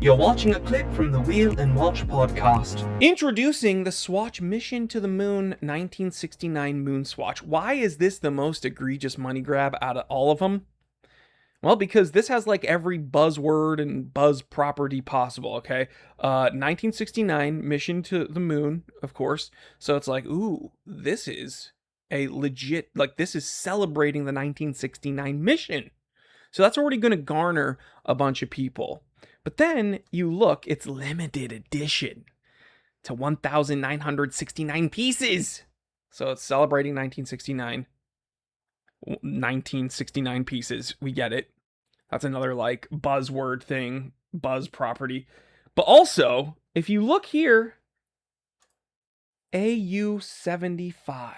You're watching a clip from the Wheel and Watch podcast. Introducing the Swatch Mission to the Moon 1969 Moon Swatch. Why is this the most egregious money grab out of all of them? Well, because this has like every buzzword and buzz property possible, okay? 1969 Mission to the Moon, of course. So it's like, ooh, this is a legit, like this is celebrating the 1969 mission. So that's already going to garner a bunch of people. But then you look, it's limited edition to 1,969 pieces. So it's celebrating 1969. 1969 pieces. We get it. That's another like buzzword thing, buzz property. But also, if you look here, AU75.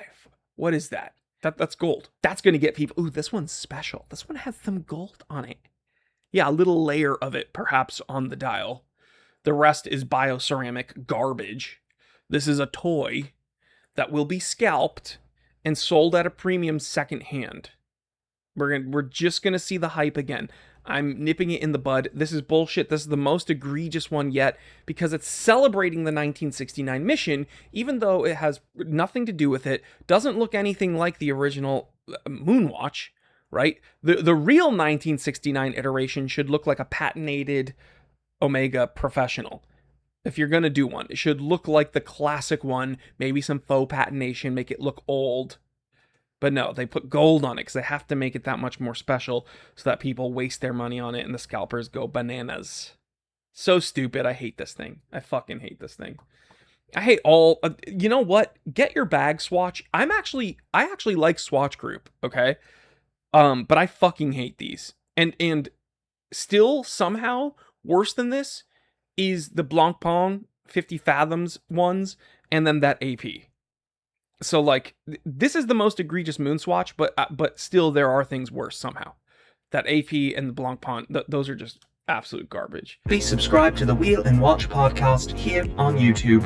What is that? That's gold. That's going to get people. Ooh, this one's special. This one has some gold on it. Yeah, a little layer of it, perhaps, on the dial. The rest is bioceramic garbage. This is a toy that will be scalped and sold at a premium secondhand. We're just gonna see the hype again. I'm nipping it in the bud. This is bullshit. This is the most egregious one yet because it's celebrating the 1969 mission, even though it has nothing to do with it. Doesn't look anything like the original Moonwatch. Right? The real 1969 iteration should look like a patented Omega Professional. If you're going to do one, it should look like the classic one, maybe some faux patination, make it look old. But no, they put gold on it because they have to make it that much more special so that people waste their money on it and the scalpers go bananas. So stupid. I hate this thing. I fucking hate this thing. I hate all, you know what? Get your bag, Swatch. I actually like Swatch Group, okay? But I fucking hate these. And still somehow worse than this is the Blancpain 50 Fathoms ones and then that AP. So like this is the most egregious moon swatch, but still there are things worse somehow. That AP and the Blancpain, those are just absolute garbage. Please subscribe to the Wheel and Watch podcast here on YouTube.